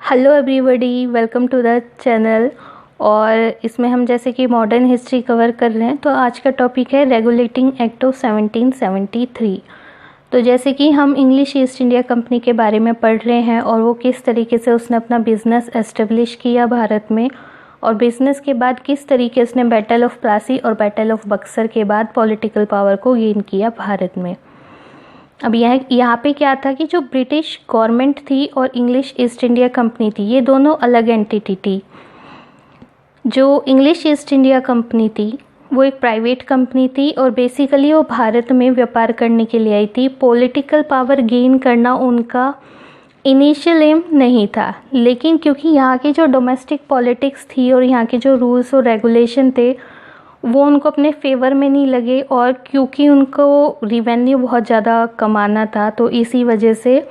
Hello everybody, welcome to the channel. और इसमें हम जैसे कि मॉडर्न हिस्ट्री कवर कर रहे हैं, तो आज का टॉपिक है रेगुलेटिंग एक्ट ऑफ 1773। तो जैसे कि हम इंग्लिश ईस्ट इंडिया कंपनी के बारे में पढ़ रहे हैं और वो किस तरीके से उसने अपना बिज़नेस एस्टेब्लिश किया भारत में, और बिज़नेस के बाद किस तरीके से उसने बैटल ऑफ प्लासी और बैटल ऑफ बक्सर के बाद पॉलिटिकल पावर को गेन किया भारत में। अब यहाँ पे क्या था कि जो ब्रिटिश गवर्नमेंट थी और इंग्लिश ईस्ट इंडिया कंपनी थी, ये दोनों अलग एंटिटी थी। जो इंग्लिश ईस्ट इंडिया कंपनी थी वो एक प्राइवेट कंपनी थी और बेसिकली वो भारत में व्यापार करने के लिए आई थी। पॉलिटिकल पावर गेन करना उनका इनिशियल एम नहीं था, लेकिन क्योंकि यहाँ की जो डोमेस्टिक पॉलिटिक्स थी और यहाँ के जो रूल्स और रेगुलेशन थे वो उनको अपने फेवर में नहीं लगे, और क्योंकि उनको रिवेन्यू बहुत ज़्यादा कमाना था, तो इसी वजह से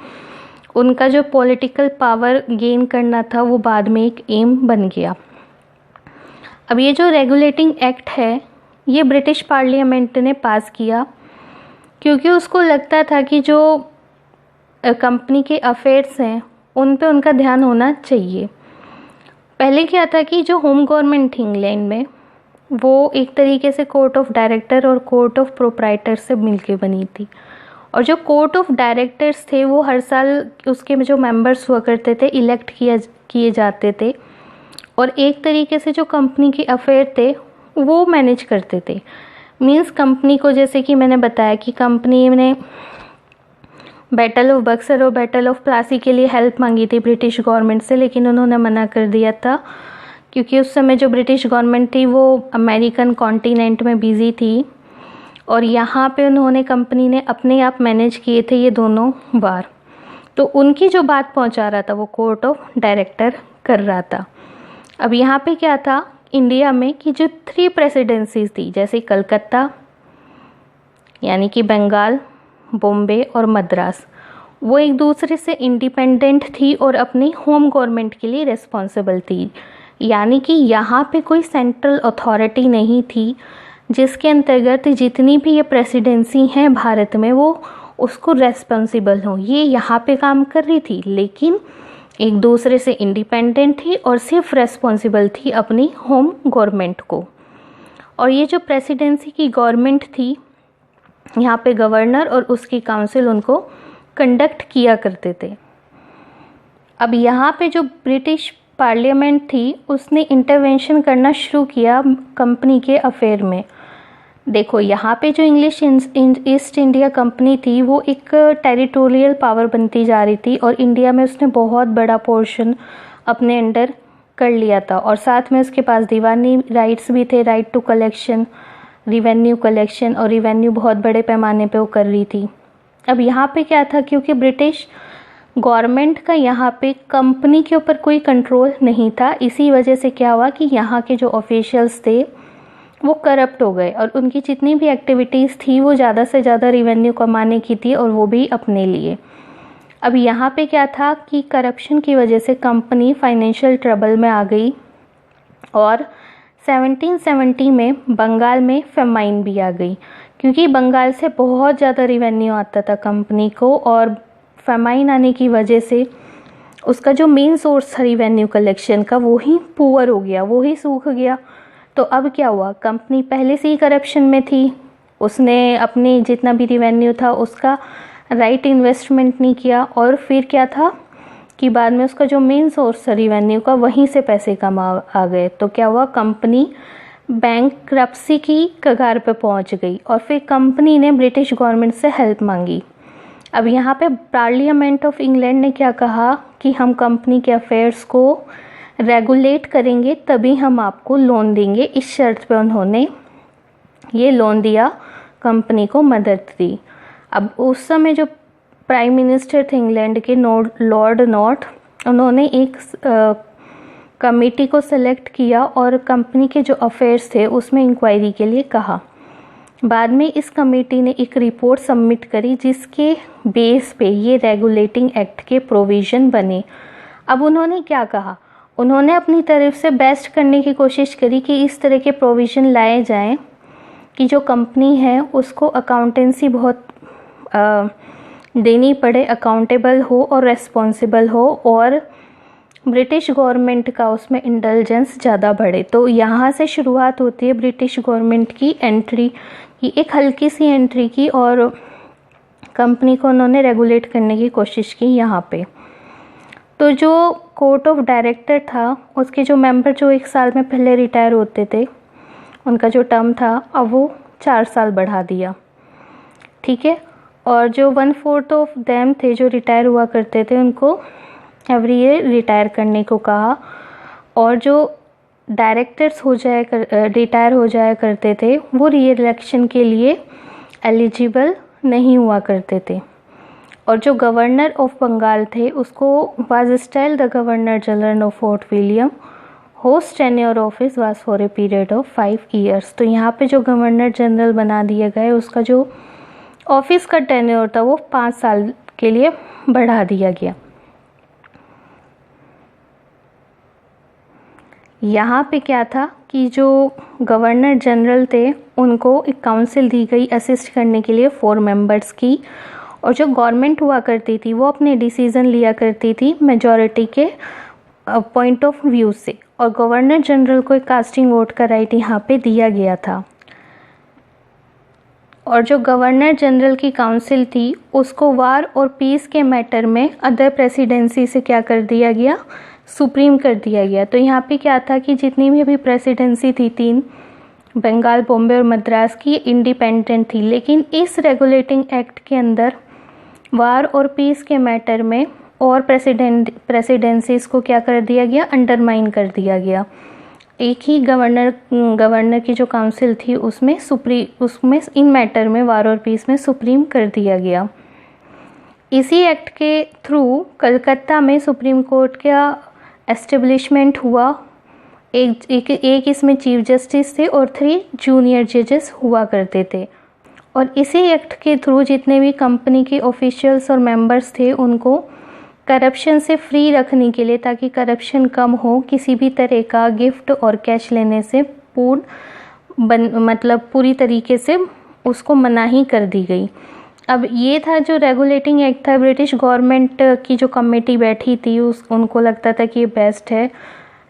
उनका जो पॉलिटिकल पावर गेन करना था वो बाद में एक एम बन गया। अब ये जो रेगुलेटिंग एक्ट है ये ब्रिटिश पार्लियामेंट ने पास किया, क्योंकि उसको लगता था कि जो कंपनी के अफेयर्स हैं उन पे उनका ध्यान होना चाहिए। पहले क्या था कि जो होम गवर्नमेंट थी इंग्लैंड में, वो एक तरीके से कोर्ट ऑफ डायरेक्टर और कोर्ट ऑफ प्रोप्राइटर से मिलके बनी थी। और जो कोर्ट ऑफ डायरेक्टर्स थे वो हर साल उसके जो मेंबर्स हुआ करते थे इलेक्ट किए जाते थे, और एक तरीके से जो कंपनी के अफेयर थे वो मैनेज करते थे। मींस कंपनी को, जैसे कि मैंने बताया कि कंपनी ने बैटल ऑफ बक्सर और बैटल ऑफ प्लासी के लिए हेल्प मांगी थी ब्रिटिश गवर्नमेंट से, लेकिन उन्होंने मना कर दिया था, क्योंकि उस समय जो ब्रिटिश गवर्नमेंट थी वो अमेरिकन कॉन्टिनेंट में बिजी थी, और यहाँ पे उन्होंने कंपनी ने अपने आप मैनेज किए थे ये दोनों बार। तो उनकी जो बात पहुँचा रहा था वो कोर्ट ऑफ डायरेक्टर कर रहा था। अब यहाँ पे क्या था इंडिया में कि जो 3 प्रेसिडेंसीज थी, जैसे कलकत्ता यानी कि बंगाल, बॉम्बे और मद्रास, वो एक दूसरे से इंडिपेंडेंट थी और अपनी होम गवर्नमेंट के लिए रिस्पॉन्सिबल थी। यानी कि यहाँ पे कोई सेंट्रल अथॉरिटी नहीं थी जिसके अंतर्गत जितनी भी ये प्रेसिडेंसी हैं भारत में वो उसको रेस्पॉन्सिबल हो, ये यहाँ पे काम कर रही थी, लेकिन एक दूसरे से इंडिपेंडेंट थी और सिर्फ रेस्पॉन्सिबल थी अपनी होम गवर्नमेंट को। और ये जो प्रेसिडेंसी की गवर्नमेंट थी, यहाँ पे गवर्नर और उसकी काउंसिल उनको कंडक्ट किया करते थे। अब यहाँ पे जो ब्रिटिश पार्लियामेंट थी उसने इंटरवेंशन करना शुरू किया कंपनी के अफेयर में। देखो यहाँ पे जो इंग्लिश ईस्ट इंडिया कंपनी थी वो एक टेरिटोरियल पावर बनती जा रही थी, और इंडिया में उसने बहुत बड़ा पोर्शन अपने अंडर कर लिया था, और साथ में उसके पास दीवानी राइट्स भी थे, right to collection, revenue collection, और रिवेन्यू बहुत बड़े पैमाने पे वो कर रही थी। अब यहाँ पे क्या था, क्योंकि ब्रिटिश गवर्नमेंट का यहाँ पे कंपनी के ऊपर कोई कंट्रोल नहीं था, इसी वजह से क्या हुआ कि यहाँ के जो ऑफिशियल्स थे वो करप्ट हो गए, और उनकी जितनी भी एक्टिविटीज़ थी वो ज़्यादा से ज़्यादा रिवेन्यू कमाने की थी, और वो भी अपने लिए। अब यहाँ पे क्या था कि करप्शन की वजह से कंपनी फाइनेंशियल ट्रबल में आ गई, और 1770 में बंगाल में फेमाइन भी आ गई, क्योंकि बंगाल से बहुत ज़्यादा रिवेन्यू आता था कंपनी को, और फेमाइन आने की वजह से उसका जो मेन सोर्स था रिवेन्यू कलेक्शन का वो ही पुअर हो गया, वो ही सूख गया। तो अब क्या हुआ, कंपनी पहले से ही करप्शन में थी, उसने अपने जितना भी रिवेन्यू था उसका राइट इन्वेस्टमेंट नहीं किया, और फिर क्या था कि बाद में उसका जो मेन सोर्स था रिवेन्यू का वहीं से पैसे कम आ गए। तो क्या हुआ, कंपनी बैंकरप्सी की कगार पे पहुंच गई, और फिर कंपनी ने ब्रिटिश गवर्नमेंट से हेल्प मांगी। अब यहाँ पे पार्लियामेंट ऑफ इंग्लैंड ने क्या कहा कि हम कंपनी के अफेयर्स को रेगुलेट करेंगे तभी हम आपको लोन देंगे, इस शर्त पे उन्होंने ये लोन दिया, कंपनी को मदद दी। अब उस समय जो प्राइम मिनिस्टर थे इंग्लैंड के लॉर्ड नॉर्थ, उन्होंने एक कमेटी को सेलेक्ट किया और कंपनी के जो अफेयर्स थे उसमें इंक्वायरी के लिए कहा। बाद में इस कमेटी ने एक रिपोर्ट सबमिट करी जिसके बेस पे ये रेगुलेटिंग एक्ट के प्रोविज़न बने। अब उन्होंने क्या कहा, उन्होंने अपनी तरफ से बेस्ट करने की कोशिश करी कि इस तरह के प्रोविज़न लाए जाएं कि जो कंपनी है उसको अकाउंटेंसी बहुत देनी पड़े, अकाउंटेबल हो और रेस्पॉन्सिबल हो, और ब्रिटिश गवर्नमेंट का उसमें इंटेलिजेंस ज़्यादा बढ़े। तो यहाँ से शुरुआत होती है ब्रिटिश गवर्नमेंट की एंट्री की, एक हल्की सी एंट्री की, और कंपनी को उन्होंने रेगुलेट करने की कोशिश की यहाँ पे। तो जो कोर्ट ऑफ डायरेक्टर था उसके जो मेंबर जो 1 साल में पहले रिटायर होते थे, उनका जो टर्म था अब वो 4 साल बढ़ा दिया, ठीक है। और जो 1/4 ऑफ देम थे जो रिटायर हुआ करते थे, उनको एवरी ईयर रिटायर करने को कहा। और जो डायरेक्टर्स रिटायर हो जाया करते थे वो री इलेक्शन के लिए एलिजिबल नहीं हुआ करते थे। और जो गवर्नर ऑफ बंगाल थे उसको was style the governor general of fort William, host tenure office was for a period of 5 years. तो यहाँ पे जो गवर्नर जनरल बना दिया गया उसका जो ऑफिस का टेन्योर था वो 5 साल के लिए बढ़ा दिया गया। यहाँ पे क्या था कि जो गवर्नर जनरल थे उनको एक काउंसिल दी गई असिस्ट करने के लिए 4 मेंबर्स की, और जो गवर्नमेंट हुआ करती थी वो अपने डिसीज़न लिया करती थी मेजॉरिटी के पॉइंट ऑफ व्यू से, और गवर्नर जनरल को एक कास्टिंग वोट का राइट यहाँ पे दिया गया था। और जो गवर्नर जनरल की काउंसिल थी उसको वार और पीस के मैटर में अदर प्रेसिडेंसी से क्या कर दिया गया, सुप्रीम कर दिया गया। तो यहाँ पे क्या था कि जितनी भी अभी प्रेसिडेंसी थी 3, बंगाल, बॉम्बे और मद्रास की, इंडिपेंडेंट थी, लेकिन इस रेगुलेटिंग एक्ट के अंदर वार और पीस के मैटर में और प्रेसिडेंसीज को क्या कर दिया गया, अंडरमाइन कर दिया गया। एक ही गवर्नर की जो काउंसिल थी उसमें इन मैटर में वार और पीस में सुप्रीम कर दिया गया। इसी एक्ट के थ्रू कलकत्ता में सुप्रीम कोर्ट का एस्टेब्लिशमेंट हुआ। एक इसमें चीफ जस्टिस थे और 3 जूनियर जजेस हुआ करते थे। और इसी एक्ट के थ्रू जितने भी कंपनी के ऑफिशियल्स और मेंबर्स थे उनको करप्शन से फ्री रखने के लिए, ताकि करप्शन कम हो, किसी भी तरह का गिफ्ट और कैश लेने से पूरी तरीके से उसको मनाही कर दी गई। अब ये था जो रेगुलेटिंग एक्ट था। ब्रिटिश गवर्नमेंट की जो कमेटी बैठी थी उनको लगता था कि ये बेस्ट है,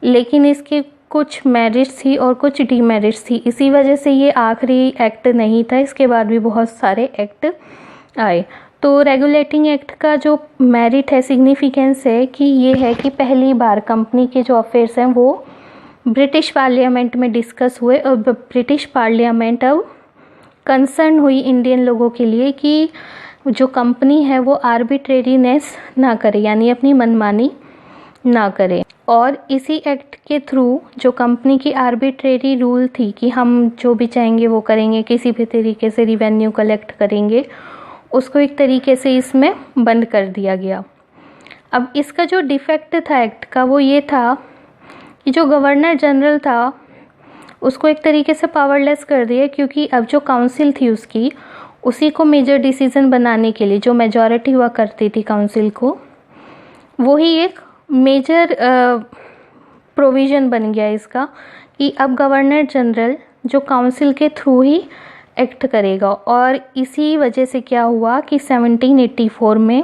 लेकिन इसके कुछ मेरिट्स थी और कुछ डीमेरिट्स थी। इसी वजह से ये आखिरी एक्ट नहीं था, इसके बाद भी बहुत सारे एक्ट आए। तो रेगुलेटिंग एक्ट का जो मेरिट है, सिग्निफिकेंस है कि ये है कि पहली बार कंपनी के जो अफेयर्स हैं वो ब्रिटिश पार्लियामेंट में डिस्कस हुए, और ब्रिटिश पार्लियामेंट अब कंसर्न हुई इंडियन लोगों के लिए कि जो कंपनी है वो आर्बिट्रेरीनेस ना करे, यानी अपनी मनमानी ना करे। और इसी एक्ट के थ्रू जो कंपनी की आर्बिट्रेरी रूल थी कि हम जो भी चाहेंगे वो करेंगे, किसी भी तरीके से रिवेन्यू कलेक्ट करेंगे, उसको एक तरीके से इसमें बंद कर दिया गया। अब इसका जो डिफेक्ट था एक्ट का वो ये था कि जो गवर्नर जनरल था उसको एक तरीके से पावरलेस कर दिया, क्योंकि अब जो काउंसिल थी उसी को मेजर डिसीजन बनाने के लिए जो मेजॉरिटी हुआ करती थी काउंसिल को, वही एक मेजर प्रोविज़न बन गया इसका कि अब गवर्नर जनरल जो काउंसिल के थ्रू ही एक्ट करेगा। और इसी वजह से क्या हुआ कि 1784 में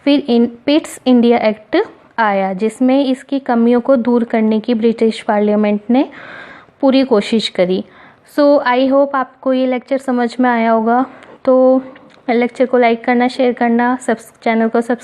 फिर पिट्स इंडिया एक्ट आया, जिसमें इसकी कमियों को दूर करने की ब्रिटिश पार्लियामेंट ने पूरी कोशिश करी। सो आई होप आपको ये लेक्चर समझ में आया होगा। तो लेक्चर को लाइक करना, शेयर करना, चैनल को सब्सक्राइब